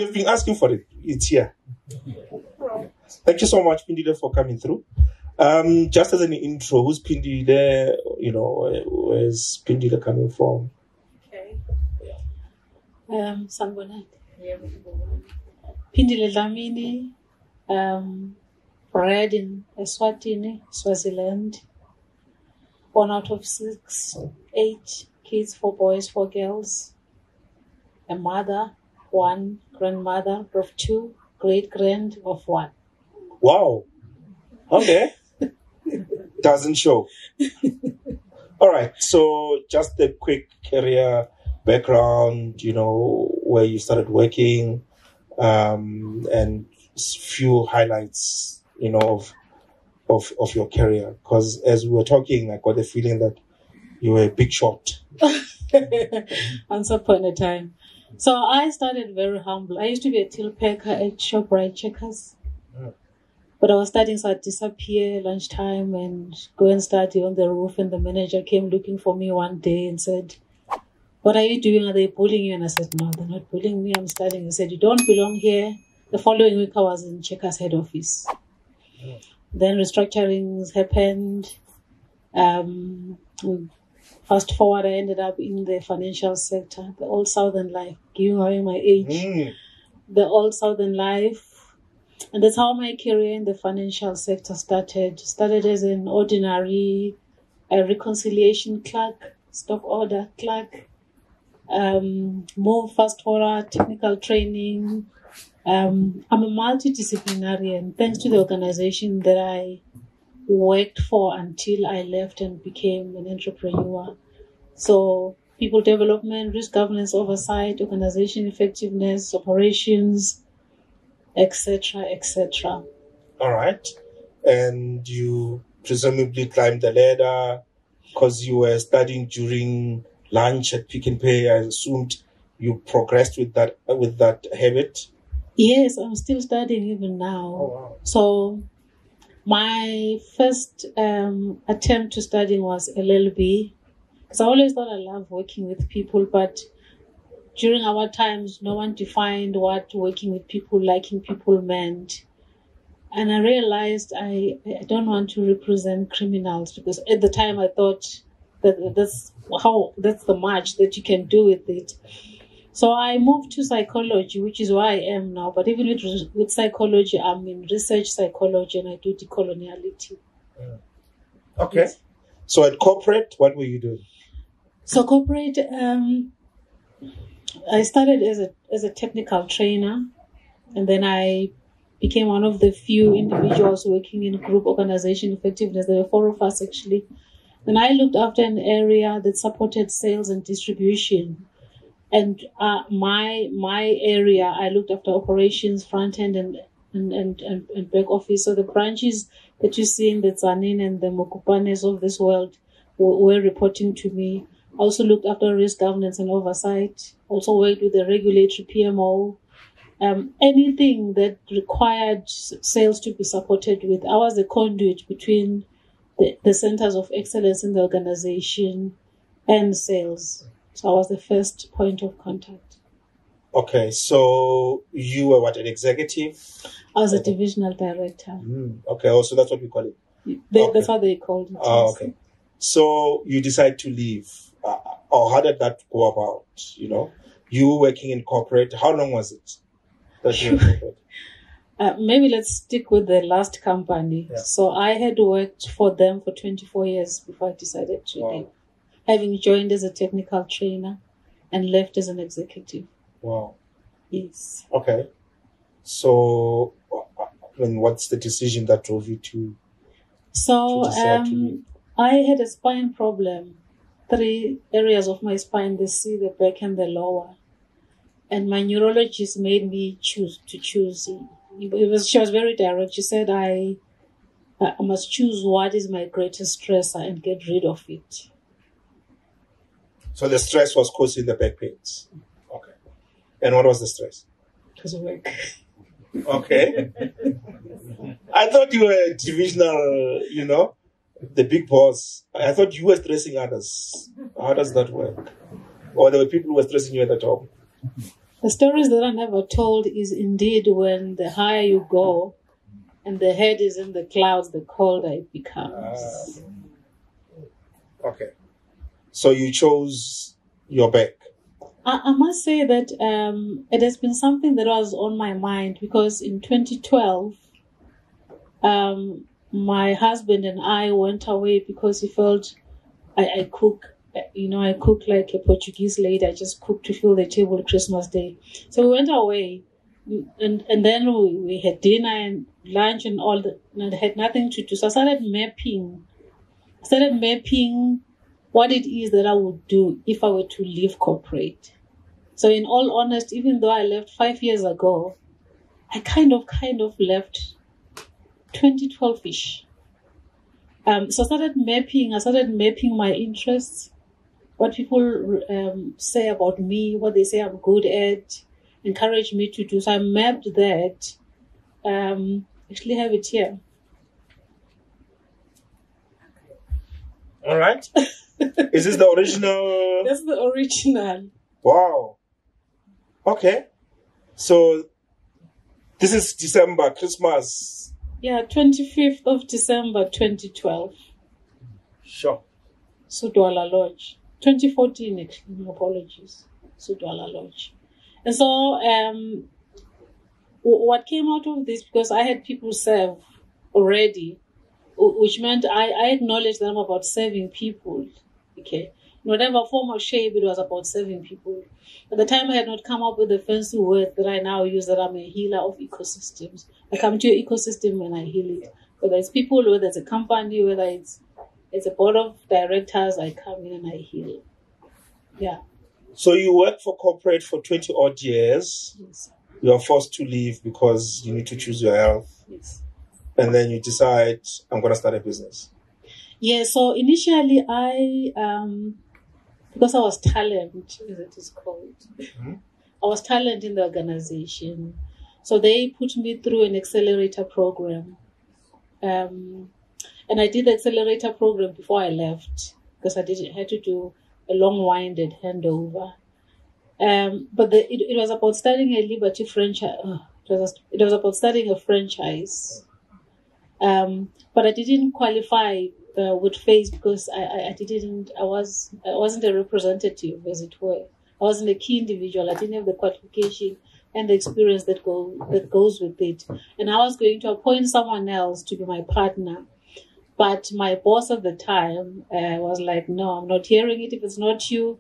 You've been asking for it. It's here. Thank you so much, Phindile, for coming through. Just as an intro, who's Phindile? Where's Phindile coming from? Okay. Sanibonani. Phindile Dlamini, bred in Eswatini, Swaziland. 1 out of 8 kids, 4 boys, 4 girls. A mother, 1 grandmother of 2, great-grand of 1. Wow. Okay. Doesn't show. All right. So just a quick career background, where you started working, and few highlights, of your career. Because as we were talking, I got the feeling that you were a big shot. Once upon a time. So I started very humble. I used to be a till packer at ShopRite Checkers. But I was studying, so I'd disappear lunchtime and go and study on the roof. And the manager came looking for me one day and said, "What are you doing? Are they bullying you?" And I said, "No, they're not bullying me. I'm studying." He said, "You don't belong here." The following week, I was in Checkers head office. Then restructurings happened. Fast forward, I ended up in the financial sector, the old Southern life, giving away my age. The old Southern life. And that's how my career in the financial sector started. Started as an ordinary reconciliation clerk, stock order clerk. More fast forward, technical training. I'm a multidisciplinarian, thanks to the organization that I worked for until I left and became an entrepreneur. So people development, risk governance oversight, organization effectiveness, operations, etc., etc. All right. And you presumably climbed the ladder because you were studying during lunch at Pick and Pay. I assumed you progressed with that habit. Yes, I'm still studying even now. Oh, wow. So my first attempt to studying was LLB. Because I always thought I loved working with people, but during our times, no one defined what working with people, liking people meant. And I realized I don't want to represent criminals, because at the time I thought that that's the much that you can do with it. So I moved to psychology, which is where I am now. But even with psychology, I'm in research psychology and I do decoloniality. Okay. Yes. So at corporate, what were you doing? So corporate, I started as a technical trainer, and then I became one of the few individuals working in group organization effectiveness. There were 4 of us actually. And I looked after an area that supported sales and distribution. And my area, I looked after operations, front end and back office. So the branches that you see in the Tzaneen and the Mokupanes of this world were reporting to me. I also looked after risk governance and oversight. Also worked with the regulatory PMO. Anything that required sales to be supported with. I was the conduit between the centers of excellence in the organization and sales. So I was the first point of contact. Okay, so you were what, an executive? I was a divisional director. Okay, also that's what we call it. That's what they called it. Oh, okay. So you decide to leave. Or how did that go about? You working in corporate, how long was it that you were in corporate? Maybe let's stick with the last company. Yeah. So I had worked for them for 24 years before I decided to leave. Having joined as a technical trainer and left as an executive. Wow. Yes. Okay. So, what's the decision that drove you to decide to leave? I had a spine problem. 3 areas of my spine, the C, the back, and the lower. And my neurologist made me choose. She was very direct. She said I must choose what is my greatest stressor and get rid of it. So the stress was causing the back pains. Okay. And what was the stress? It was work. Okay. I thought you were divisional, the big boss. I thought you were stressing others. How does that work? Or there were people who were stressing you at the top? The stories that are never told is indeed when the higher you go and the head is in the clouds, the colder it becomes. Okay. So you chose your back. I must say that it has been something that was on my mind because in 2012, my husband and I went away because he felt I cook. I cook like a Portuguese lady. I just cook to fill the table Christmas Day. So we went away, and then we had dinner and lunch and all that, and I had nothing to do. So I started mapping what it is that I would do if I were to leave corporate. So in all honesty, even though I left 5 years ago, I kind of left 2012-ish. So I started mapping my interests, what people say about me, what they say I'm good at, encourage me to do. So I mapped that. Actually have it here. All right. Is this the original? That's the original. Wow. Okay. So this is December, Christmas. Yeah, 25th of December, 2012. Sure. Sudwala Lodge. 2014, actually. Apologies. Sudwala Lodge. And so, what came out of this, because I had people serve already, which meant I acknowledged that I'm about serving people. Okay. In whatever form or shape, it was about serving people. At the time, I had not come up with the fancy word that I now use, that I'm a healer of ecosystems. I come to your ecosystem and I heal it. Whether it's people, whether it's a company, whether it's a board of directors, I come in and I heal. Yeah. So you worked for corporate for 20 odd years. Yes. You are forced to leave because you need to choose your health. Yes. And then you decide, I'm going to start a business. Yeah, so initially because I was talent, as it is called, I was talent in the organization. So they put me through an accelerator program. And I did the accelerator program before I left because I had to do a long-winded handover. But it was about starting a Liberty franchise. It was about starting a franchise. But I didn't qualify with FACE because I wasn't a representative, as it were. I wasn't a key individual. I didn't have the qualification and the experience that goes with it. And I was going to appoint someone else to be my partner. But my boss at the time was like, no, I'm not hearing it. If it's not you,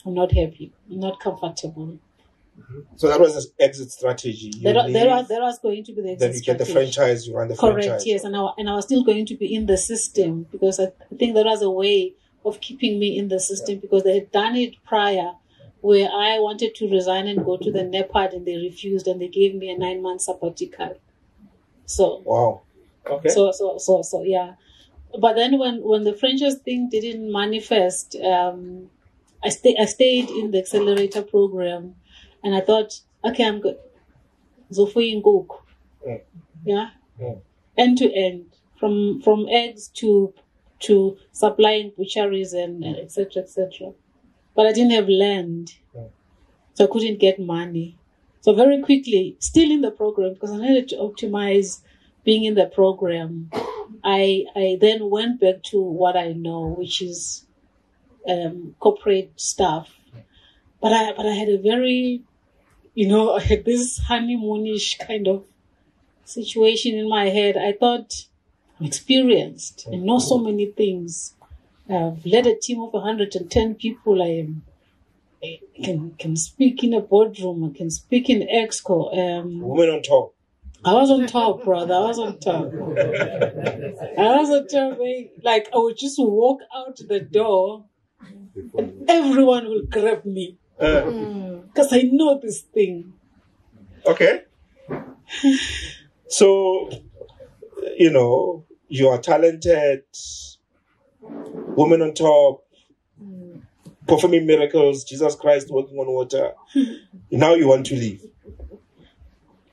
I'm not happy. I'm not comfortable. Mm-hmm. So that was the exit strategy. There was going to be the exit strategy. Then you get the franchise, you run the franchise. Correct, yes. And I was still going to be in the system because I think there was a way of keeping me in the system because they had done it prior where I wanted to resign and go to the NEPAD and they refused and they gave me a 9-month sabbatical. So wow. Okay. So yeah. But then when the franchise thing didn't manifest, I stayed in the accelerator program and I thought, okay, I'm good. Zofuyin Cook. Yeah. End to end. From eggs to supplying butcheries and et cetera, et cetera. But I didn't have land. So I couldn't get money. So very quickly, still in the program, because I needed to optimize being in the program, I then went back to what I know, which is corporate stuff. But I had a very, I had this honeymoonish kind of situation in my head. I thought I'm experienced and know so many things. I've led a team of 110 people. I can speak in a boardroom. I can speak in Exco. Women on top. I was on top, brother. I was on top. Like, I would just walk out the door and everyone will grab me. Because I know this thing. Okay. So, you are talented, woman on top, performing miracles, Jesus Christ working on water. Now you want to leave.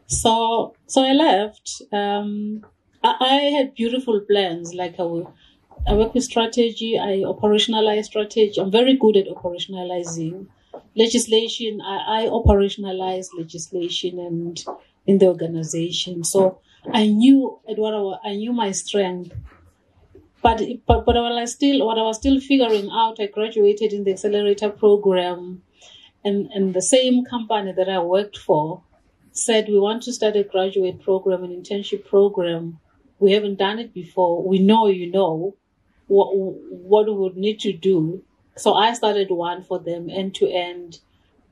So I left. I had beautiful plans. Like I work with strategy. I operationalize strategy. I'm very good at operationalizing. legislation. I operationalized legislation and in the organization. So I knew I knew my strength. But what I was still figuring out, I graduated in the accelerator program, and the same company that I worked for said, we want to start a graduate program, an internship program. We haven't done it before. We know you know what we would need to do. So I started one for them, end to end,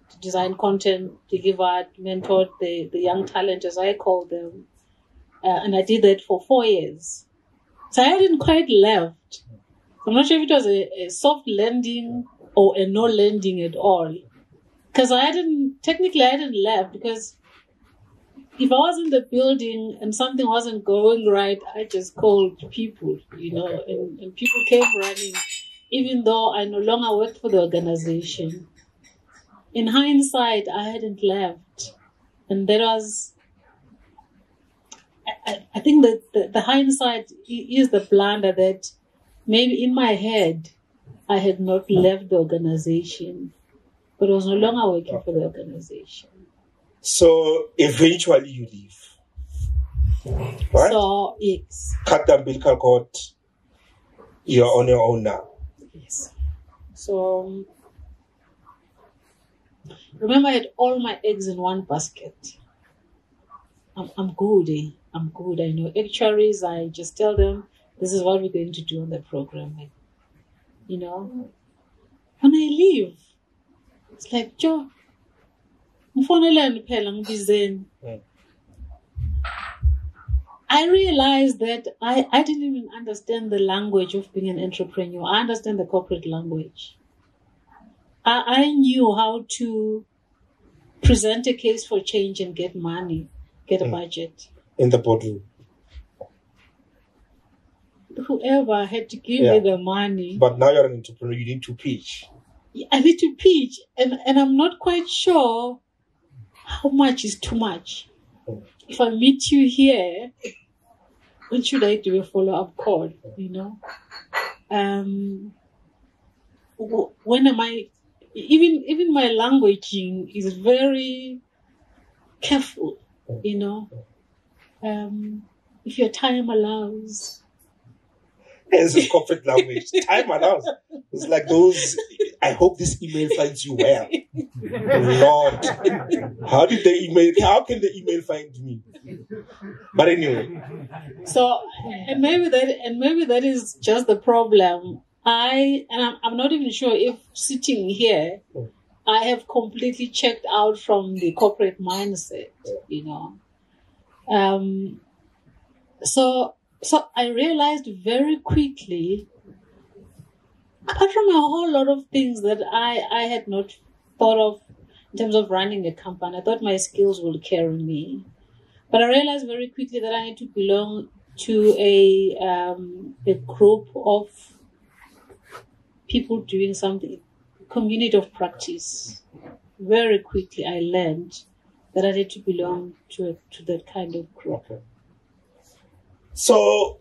to design content, delivered, mentored the young talent, as I call them. And I did that for 4 years. So I hadn't quite left. I'm not sure if it was a soft landing or a no landing at all. Because I hadn't left, because if I was in the building and something wasn't going right, I just called people, and people came running, even though I no longer worked for the organization. In hindsight, I hadn't left. And that was, I think that the hindsight is the blunder, that maybe in my head, I had not left the organization, but I was no longer working for the organization. So eventually you leave, right? So, yes. Cut the umbilical cord, you're on your own now. Yes. So, remember, I had all my eggs in one basket. I'm good, I'm good. I know actuaries. I just tell them, this is what we're going to do on the program. When I leave, it's like, Joe, I realized that I didn't even understand the language of being an entrepreneur. I understand the corporate language. I knew how to present a case for change and get money, get a budget. In the boardroom. Whoever had to give me the money. But now you're an entrepreneur, you need to pitch. I need to pitch, and I'm not quite sure how much is too much. If I meet you here, when should I do a follow-up call, when am I, even my languaging is very careful, if your time allows. It's a corporate language. Time allows. It's like those, I hope this email finds you well. Lord, how can the email find me? But anyway. So, and maybe that is just the problem. I'm not even sure if sitting here, I have completely checked out from the corporate mindset, So I realized very quickly, apart from a whole lot of things that I had not thought of in terms of running a company, I thought my skills would carry me. But I realized very quickly that I need to belong to a group of people doing something, community of practice. Very quickly I learned that I need to belong to that kind of group. Okay. So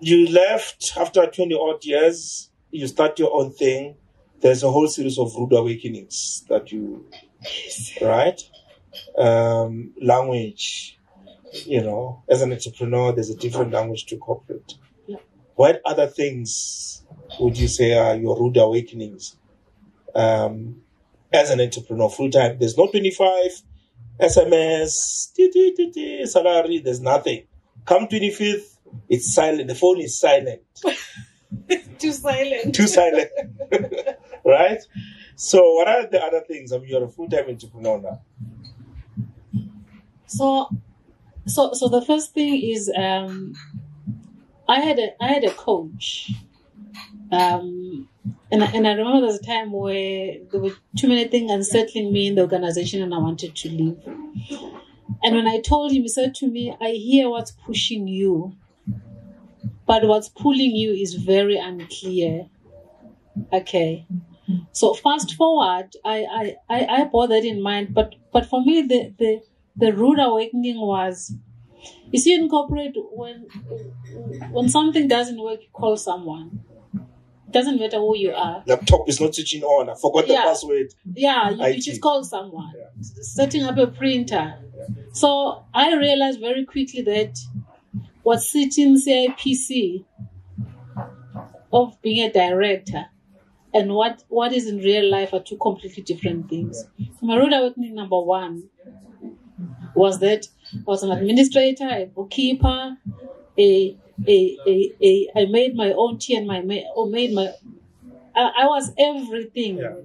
you left after 20 odd years, you start your own thing. There's a whole series of rude awakenings that you, right? Language, as an entrepreneur, there's a different language to corporate. Yeah. What other things would you say are your rude awakenings? As an entrepreneur, full-time, there's no 25, SMS, salary, there's nothing. Come 25th, it's silent. The phone is silent. Too silent. Too silent. Right? So what are the other things? You're a full-time entrepreneur now. So the first thing is I had a coach. And I remember there was a time where there were too many things unsettling me in the organization and I wanted to leave. And when I told him, he said to me, I hear what's pushing you, but what's pulling you is very unclear. Okay. So fast forward, I bore that in mind, but for me, the rude awakening was, you see, in corporate, when something doesn't work, you call someone. doesn't matter who you are. Laptop is not switching on. I forgot the password. Yeah, you just call someone. Yeah. Setting up a printer. Yeah. So I realized very quickly that what's sitting CIPC of being a director and what is in real life are two completely different things. So my rude awakening number one was that I was an administrator, a bookkeeper, I made my own tea and I was everything. Yeah.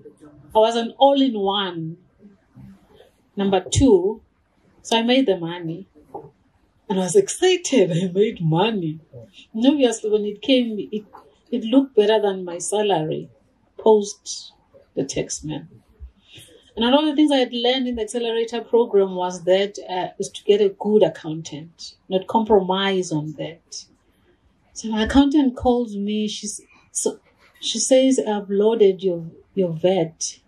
I was an all-in-one. Number two, so I made the money. And I was excited. I made money. And obviously, when it came, it looked better than my salary post the tax man. And one of the things I had learned in the accelerator program was that is to get a good accountant, not compromise on that. So my accountant calls me. She says, I've loaded your VAT.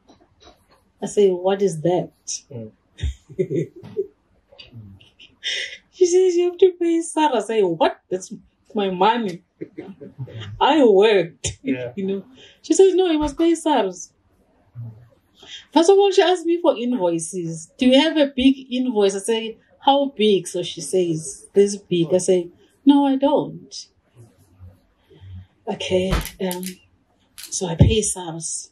I say, what is that? She says, you have to pay SAR. I say, what? That's my money. I worked. Yeah. She says, no, you must pay SARs. First of all, she asked me for invoices. Do you have a big invoice? I say, how big? So she says, this big. I say, no, I don't. Okay. So I pay SARs.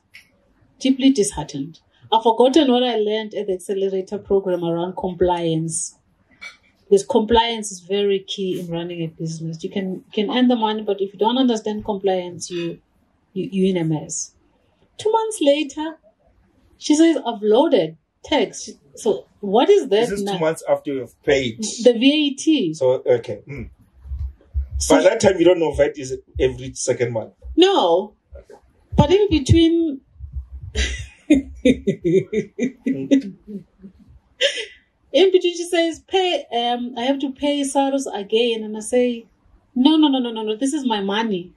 Deeply disheartened. I've forgotten what I learned at the accelerator program around compliance. Because compliance is very key in running a business. You can earn the money, but if you don't understand compliance, you're in a mess. 2 months later, she says, I've loaded tax. So what is that? This is 2 months after you've paid. The VAT. So, okay. So by that time, you don't know VAT is every second month. No. But in between... In between, she says, "Pay. I have to pay SARS again," and I say, "No. This is my money.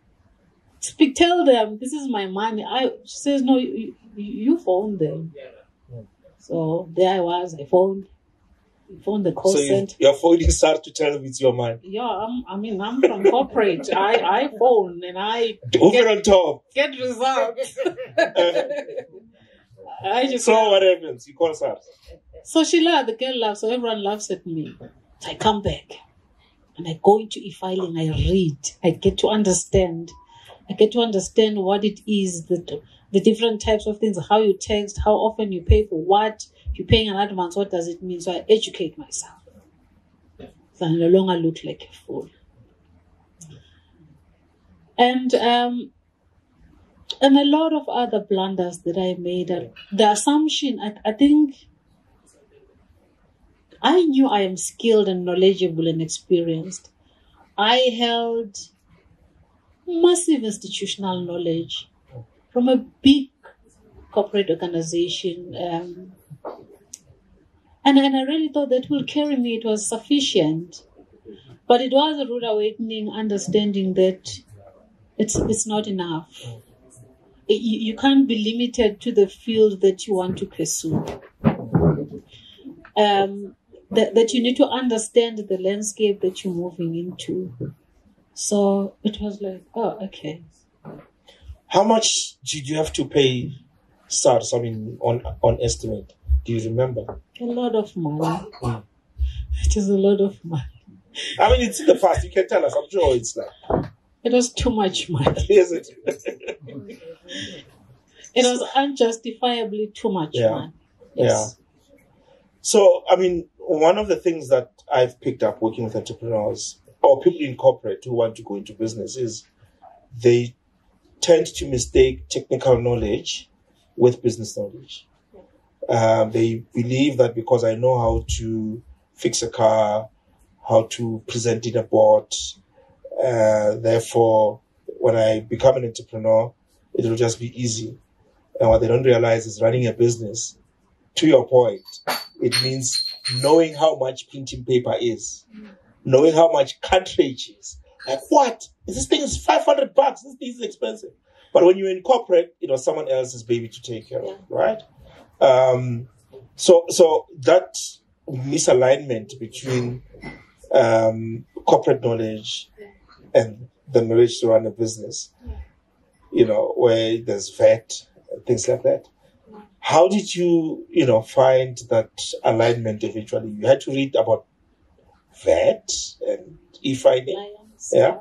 Tell them this is my money." She says, "No, you phone them." So there I was. I phoned the call center. You're phoning SARS to tell them it's your money. Yeah, I'm from corporate. I phone and I over on top get results. So what happens? You call SARS. So she laughed, the girl laughs, so everyone laughs at me. So I come back and I go into e-filing, I read, I get to understand what it is, the different types of things, how you tax, how often you pay for what, if you're paying an advance, what does it mean? So I educate myself. So I no longer look like a fool. And a lot of other blunders that I made. The assumption, I think, I knew I am skilled and knowledgeable and experienced. I held massive institutional knowledge from a big corporate organization. And I really thought that will carry me. It was sufficient. But it was a rude awakening, understanding that it's not enough. You can't be limited to the field that you want to pursue. That you need to understand the landscape that you're moving into. So it was like, oh, okay. How much did you have to pay SARS? On estimate. Do you remember? A lot of money. It is a lot of money. It's in the past. You can tell us. I'm sure it's like. It was too much money. Is it? It was unjustifiably too much money. Yes. Yeah. So, one of the things that I've picked up working with entrepreneurs or people in corporate who want to go into business is they tend to mistake technical knowledge with business knowledge. They believe that because I know how to fix a car, how to present in a board, therefore, when I become an entrepreneur, it will just be easy. And what they don't realize is running a business, to your point, it means knowing how much printing paper is, knowing how much cartridge is. Like, what? This thing is $500. This thing is expensive. But when you're in corporate, it was someone else's baby to take care of, right? So that misalignment between corporate knowledge and the knowledge to run a business where there's vet, things like that. How did you, find that alignment eventually? You had to read about vet and e-filing. Yeah.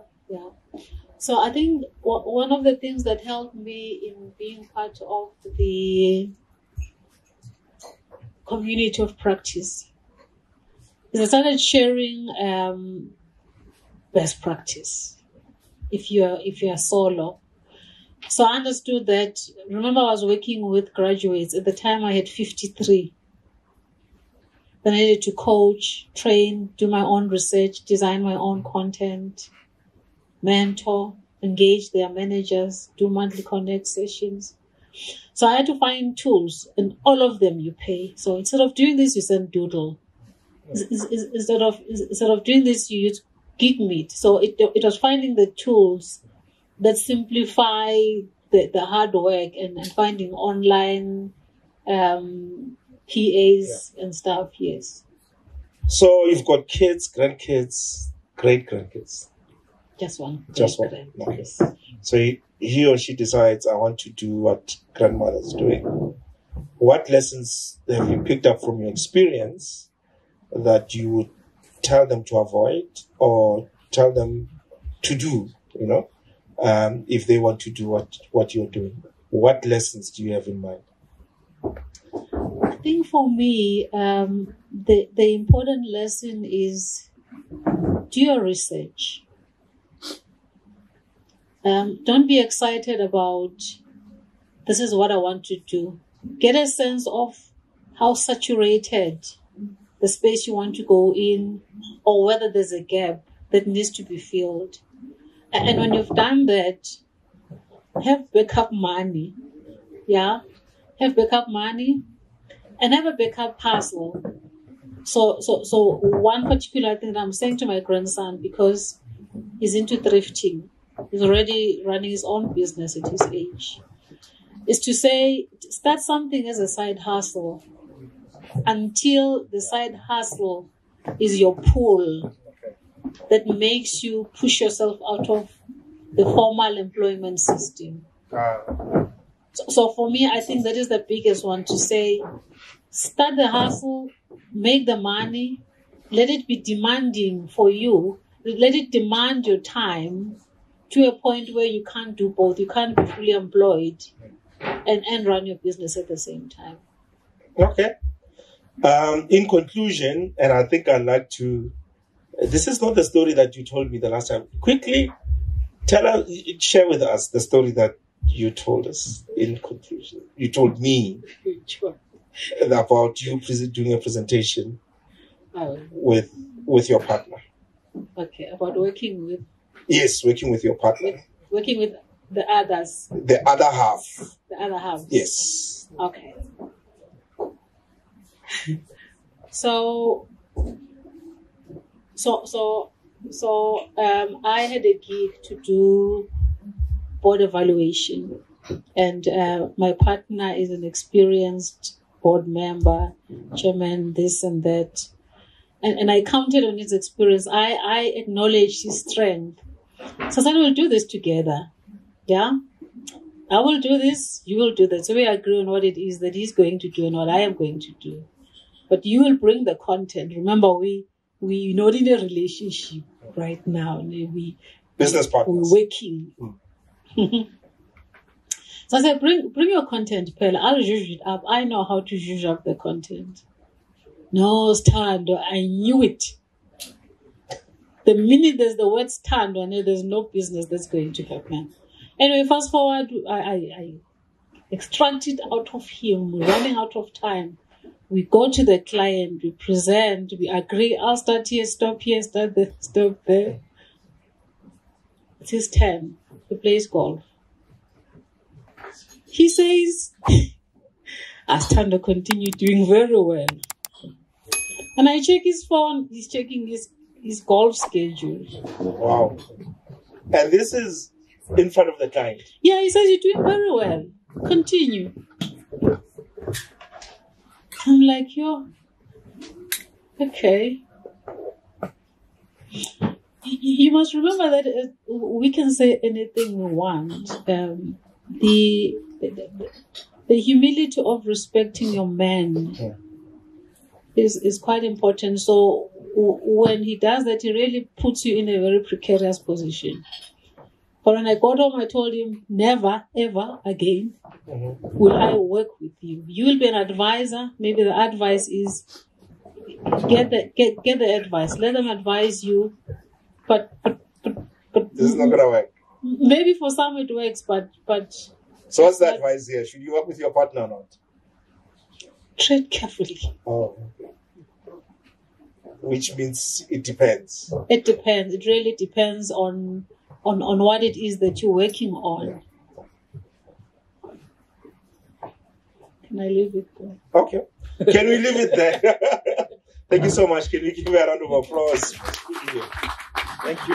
So I think one of the things that helped me in being part of the community of practice is I started sharing best practice. If you're solo. So I understood that, remember I was working with graduates. At the time I had 53. Then I needed to coach, train, do my own research, design my own content, mentor, engage their managers, do monthly connect sessions. So I had to find tools, and all of them you pay. So instead of doing this, you send Doodle. Instead of doing this, you use GigMeet. So it was finding the tools that simplify the hard work and finding online PAs and stuff, yes. So you've got kids, grandkids, great-grandkids? Just one. Just one. Okay. Yes. So he or she decides, I want to do what grandmother's doing. What lessons have you picked up from your experience that you would tell them to avoid or tell them to do, if they want to do what you're doing? What lessons do you have in mind? I think for me, the important lesson is do your research. Don't be excited about this is what I want to do. Get a sense of how saturated the space you want to go in, or whether there's a gap that needs to be filled. And when you've done that, have backup money. Yeah? Have backup money and have a backup parcel. So one particular thing that I'm saying to my grandson, because he's into thrifting, he's already running his own business at his age, is to say, start something as a side hustle until the side hustle is your pull that makes you push yourself out of the formal employment system. So for me, I think that is the biggest one, to say, start the hustle, make the money, let it be demanding for you, let it demand your time to a point where you can't do both. You can't be fully employed and run your business at the same time. Okay. In conclusion, and I think I'd like to, this is not the story that you told me the last time. Quickly, share with us the story that you told us in conclusion. You told me about you doing a presentation with your partner. Okay, about working with? Yes, working with your partner. Working with the others. The other half. The other half. Yes. Okay. So I had a gig to do board evaluation, and my partner is an experienced board member, chairman, this and that, and I counted on his experience. I acknowledged his strength, so I said, we'll do this together. Yeah, I will do this, you will do that. So we agree on what it is that he's going to do and what I am going to do. But you will bring the content. Remember, we're not in a relationship right now. We business partners. We're working. So I said, bring your content, Pella. I'll zhuzh it up. I know how to zhuzh up the content. No, Stando, I knew it. The minute there's the word stand on it, there's no business that's going to happen. Anyway, fast forward, I extracted out of him. We're running out of time. We go to the client, we present, we agree, I'll start here, stop here, start there, stop there. It's his turn. He plays golf. He says, I stand to continue doing very well. And I check his phone, he's checking his golf schedule. Wow. And this is in front of the client? Yeah, he says, you're doing very well. Continue. I'm like, yo, okay. you must remember that we can say anything we want. The humility of respecting your man is quite important. So when he does that, he really puts you in a very precarious position. But when I got home, I told him, never, ever again will I work with you. You will be an advisor. Maybe the advice is get the advice. Let them advise you. But this is not gonna work. Maybe for some it works, but so what's the advice here? Should you work with your partner or not? Tread carefully. Oh. Which means it depends. It depends. It really depends on what it is that you're working on. Can I leave it there? Okay. Can we leave it there? Thank you so much. Can we give you a round of applause? Thank you.